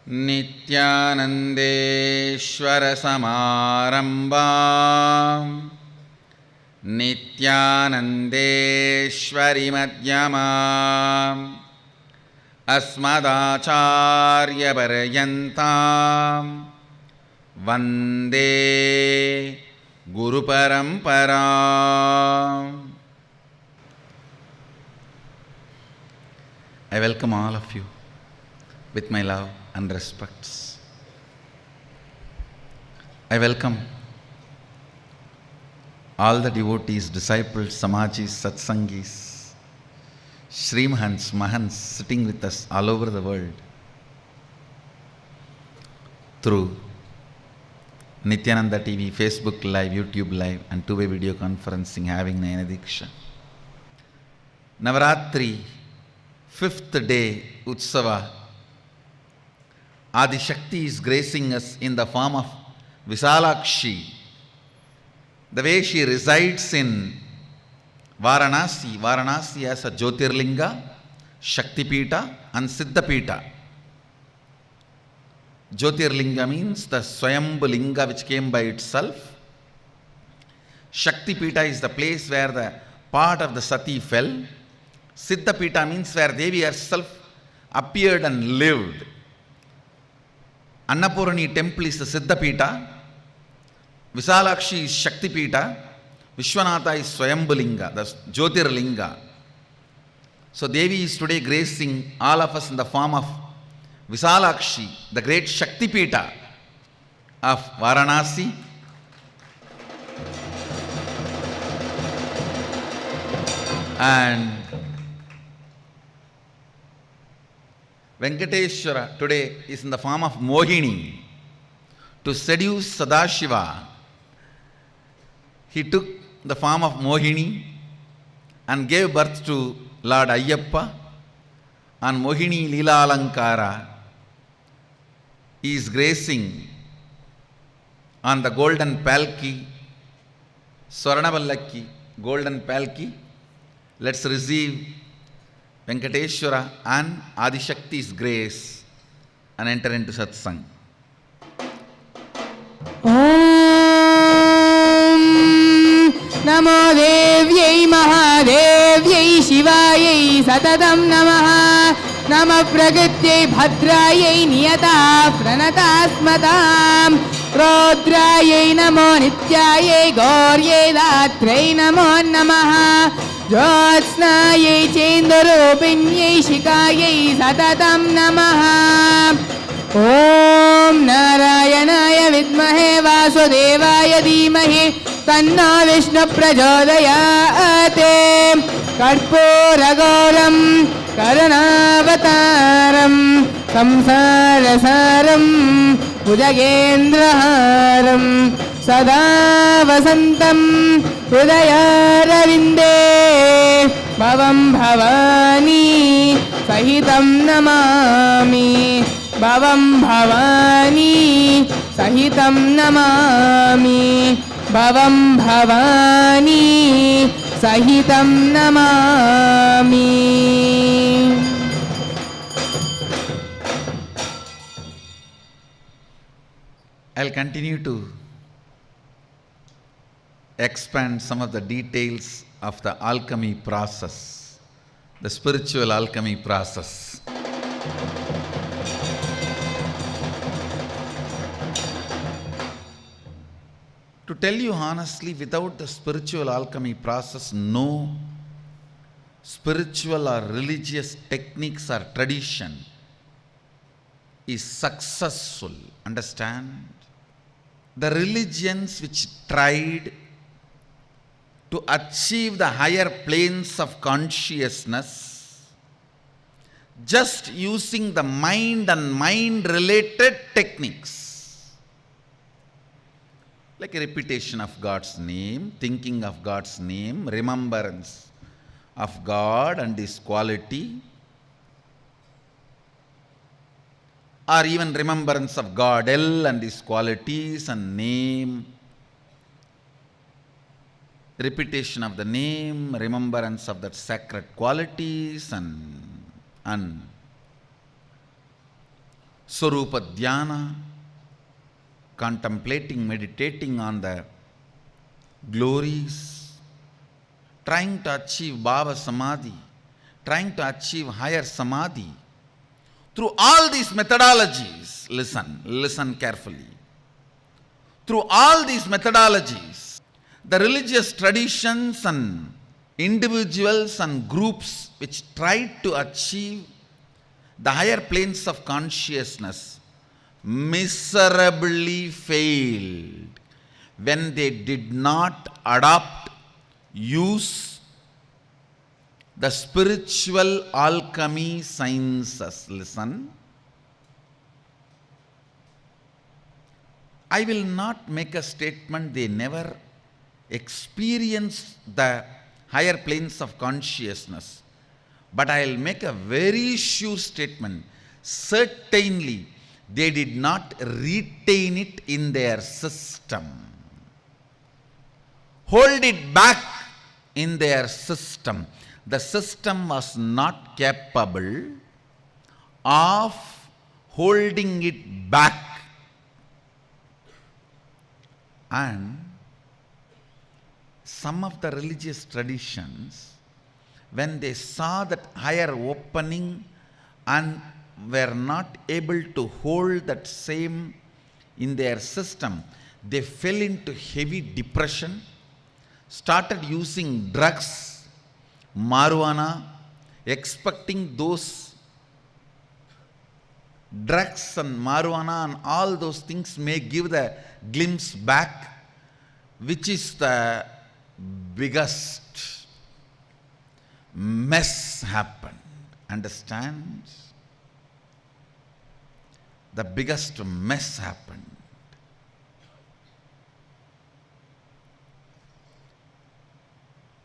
नित्यानन्देश्वरसमारम्भां नित्यानन्देश्वरिमध्यमाम् अस्मदाचार्यपर्यन्तां वन्दे गुरुपरम्पराम्. I welcome all of you with my love and respects. I welcome all the devotees, disciples, samajis, satsangis, Srimahans, Mahans sitting with us all over the world through Nityananda TV, Facebook Live, YouTube Live and two-way video conferencing having Nayana Diksha. Navaratri, 5th day Utsava. Adi Shakti is gracing us in the form of Visalakshi. The way she resides in Varanasi. Varanasi has a Jyotirlinga, Shaktipita and Siddhapita. Jyotirlinga means the Swayambhu Linga which came by itself. Shaktipita is the place where the part of the Sati fell. Siddhapita means where Devi herself appeared and lived. Annapurani temple is the Siddhapita. Visalakshi is Shaktipita. Vishwanatha is Swayambhulinga, the Jyotirlinga. So Devi is today gracing all of us in the form of Visalakshi, the great Shaktipita of Varanasi. And Venkateshwara today is in the form of Mohini. To seduce Sadashiva, he took the form of Mohini and gave birth to Lord Ayyappa. And Mohini Leela Alankara is gracing on the golden palki, Swarnavallaki, golden palki. Let's receive Venkateshwara and Adi Shakti's grace and enter into satsang. Om Namo Devyai Mahadevyai Shivayai Satatam Namaha Nama Pragatyai Bhadrayai Niyata Pranatasmatam Rodrayai Namo Nityayai Gauryai Datrei Namo Namaha Jyotsnayai Chendarupinyai Shikayai Satatam Namaha Om Narayanaya Vidmahe Vasudevaya Dhimahi Tanno Vishnu Prachodayate Karpuragoram Karanavataram Samsarasaram Bhujagendraharam Sada Vasantam Hridayarvinde Bhavam Bhavani Sahitam Namami Bhavam Bhavani Sahitam Namami Bhavam Bhavani Sahitam Namami. I'll continue to expand some of the details of the alchemy process, the spiritual alchemy process. To tell you honestly, without the spiritual alchemy process, no spiritual or religious techniques or tradition is successful. Understand? The religions which tried to achieve the higher planes of consciousness just using the mind and mind-related techniques, like a repetition of God's name, thinking of God's name, remembrance of God and His quality, or even remembrance of God and His qualities and name, repetition of the name, remembrance of that sacred qualities and Swarupa Dhyana, contemplating, meditating on the glories, trying to achieve Bhava Samadhi, trying to achieve higher Samadhi. Through all these methodologies, listen carefully. Through all these methodologies, the religious traditions and individuals and groups which tried to achieve the higher planes of consciousness miserably failed when they did not adopt, use the spiritual alchemy sciences. Listen. I will not make a statement they never experienced the higher planes of consciousness, but I will make a very sure statement. Certainly, they did not retain it in their system, hold it back in their system. The system was not capable of holding it back. And some of the religious traditions, when they saw that higher opening and were not able to hold that same in their system, they fell into heavy depression, started using drugs, marijuana, expecting those drugs and marijuana and all those things may give the glimpse back, which is the biggest mess happened. Understand? The biggest mess happened.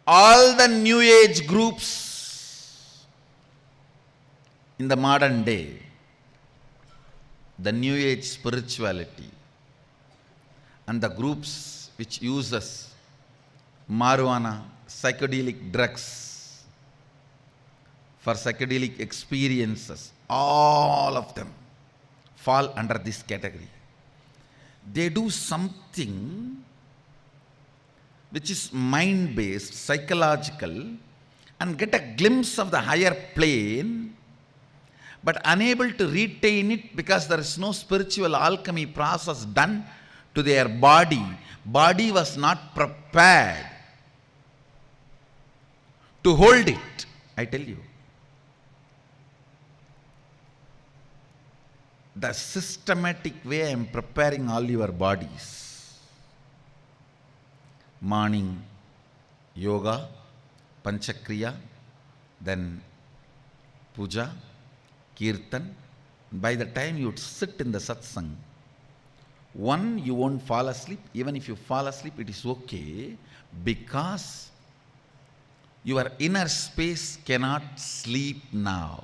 All the New Age groups in the modern day, the New Age spirituality, and the groups which uses marijuana, psychedelic drugs for psychedelic experiences, all of them fall under this category. They do something which is mind-based, psychological, and get a glimpse of the higher plane, but unable to retain it because there is no spiritual alchemy process done to their body. Body was not prepared to hold it, I tell you. The systematic way I am preparing all your bodies. Morning yoga, panchakriya, then puja, kirtan. By the time you sit in the satsang, one, you won't fall asleep. Even if you fall asleep, it is okay, because your inner space cannot sleep now.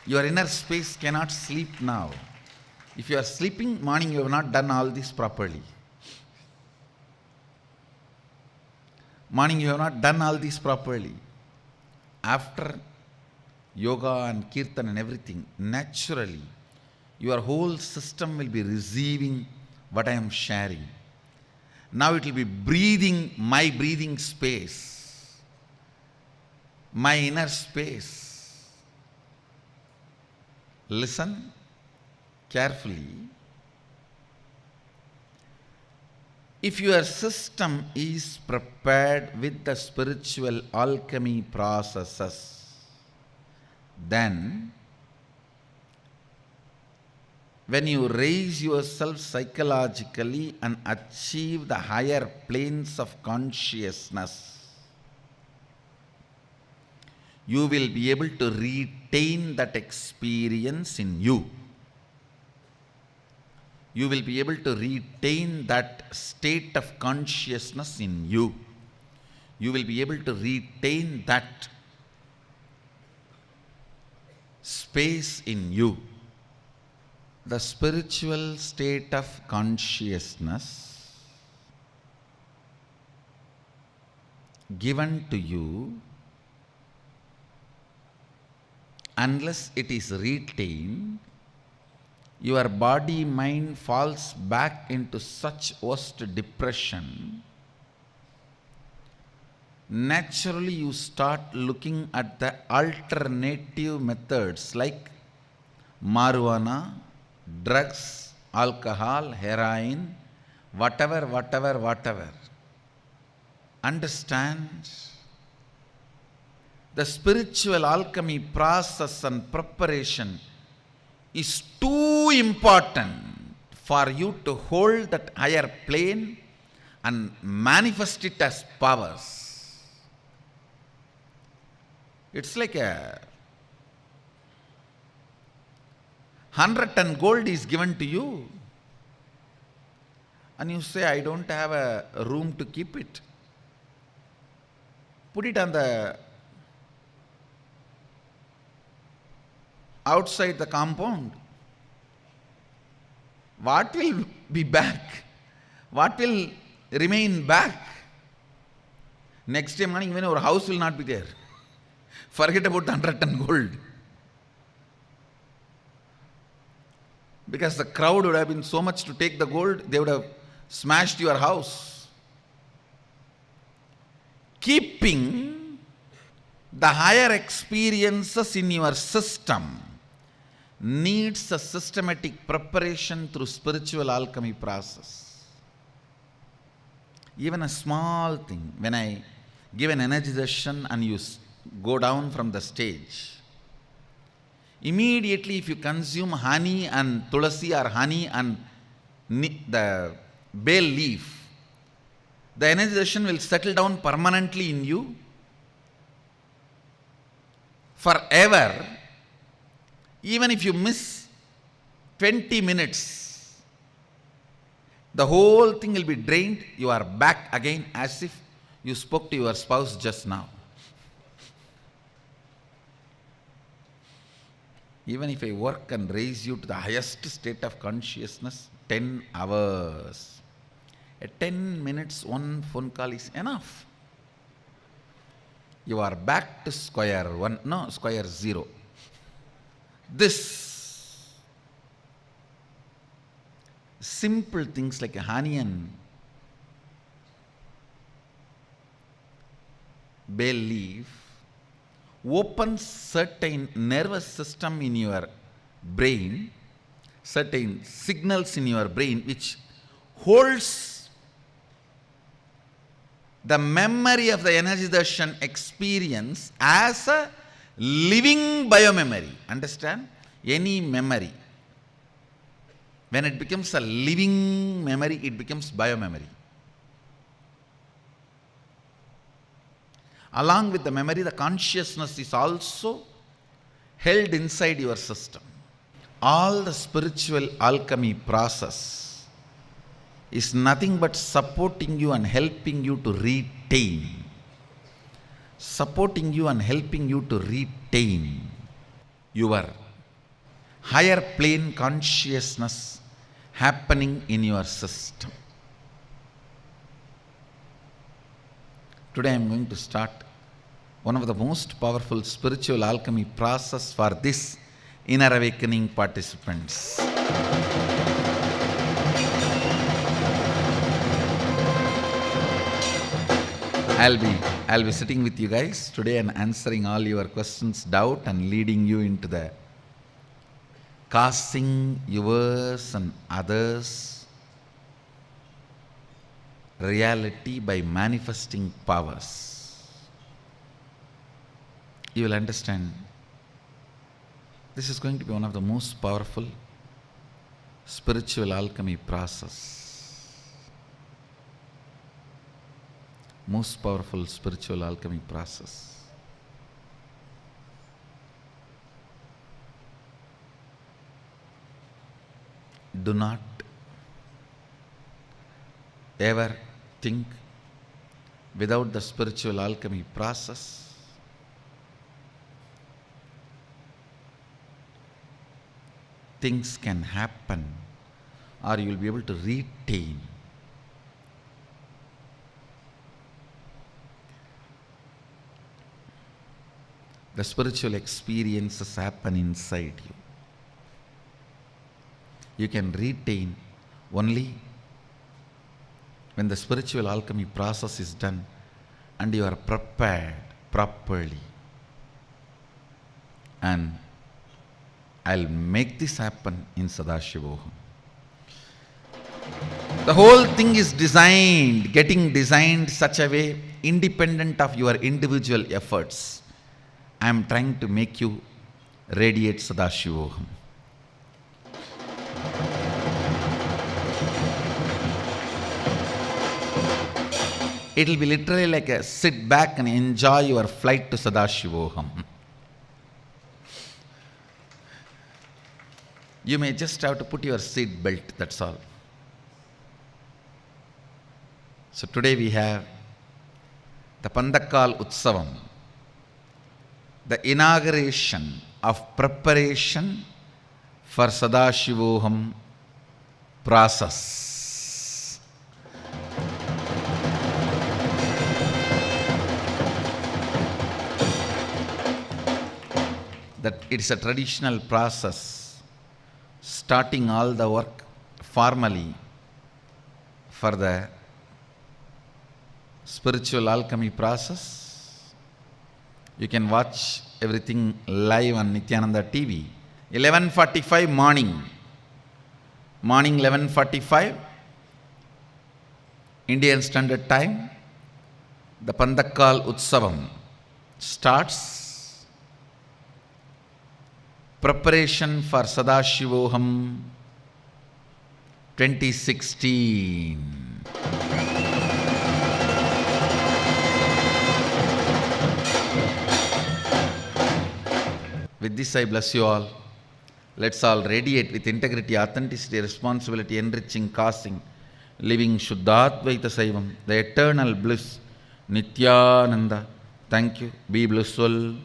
Your inner space cannot sleep now. If you are sleeping, morning you have not done all this properly. Morning you have not done all this properly. After yoga and kirtan and everything, naturally, your whole system will be receiving what I am sharing. Now it will be breathing my breathing space, my inner space. Listen carefully. If your system is prepared with the spiritual alchemy processes, then when you raise yourself psychologically and achieve the higher planes of consciousness, you will be able to retain that experience in you. You will be able to retain that state of consciousness in you. You will be able to retain that space in you. The spiritual state of consciousness given to you unless it is retained, your body mind falls back into such worst depression. Naturally, you start looking at the alternative methods like marijuana, drugs, alcohol, heroin, whatever. Understand? The spiritual alchemy process and preparation is too important for you to hold that higher plane and manifest it as powers. It's like a 100-ton gold is given to you, and you say, I don't have a room to keep it. Put it on the outside the compound. What will be back? What will remain back? Next day morning, even our house will not be there. Forget about the 100-ton gold. Because the crowd would have been so much to take the gold, they would have smashed your house. Keeping the higher experiences in your system needs a systematic preparation through spiritual alchemy process. Even a small thing, when I give an energy session and you go down from the stage, immediately if you consume honey and tulasi or honey and the bay leaf, the energization will settle down permanently in you forever. Even if you miss 20 minutes, the whole thing will be drained. You are back again as if you spoke to your spouse just now. Even if I work and raise you to the highest state of consciousness, 10 hours, at 10 minutes, one phone call is enough. You are back to square zero. This simple things like honey and bay leaf opens certain nervous system in your brain, certain signals in your brain which holds the memory of the energy darshan experience as a living biomemory. Understand? Any memory, when it becomes a living memory, it becomes biomemory. Along with the memory, the consciousness is also held inside your system. All the spiritual alchemy process is nothing but supporting you and helping you to retain. Supporting you and helping you to retain your higher plane consciousness happening in your system. Today I am going to start one of the most powerful spiritual alchemy process for this inner awakening participants. I'll be sitting with you guys today and answering all your questions, doubt, and leading you into the casting yours and others' reality by manifesting powers. You will understand this is going to be one of the most powerful spiritual alchemy process. Most powerful spiritual alchemy process. Do not ever think without the spiritual alchemy process things can happen or you will be able to retain. the spiritual experiences happen inside you. You can retain only when the spiritual alchemy process is done and you are prepared properly. And I'll make this happen in Sadashivoham. The whole thing is getting designed such a way, independent of your individual efforts. I am trying to make you radiate Sadashivoham. It will be literally like a sit back and enjoy your flight to Sadashivoham. You may just have to put your seat belt, that's all. So today we have the Pandakkal Utsavam, the inauguration of preparation for Sadashivoham process. That it's a traditional process, starting all the work formally for the spiritual alchemy process. You can watch everything live on Nityananda TV. 11:45 morning 11:45 Indian Standard Time, the Pandakkal Utsavam starts. Preparation for Sadashivoham 2016. With this I bless you all. Let's all radiate with integrity, authenticity, responsibility, enriching, causing, living Shuddhadvaita Saivam, the eternal bliss, Nityananda. Thank you. Be blissful.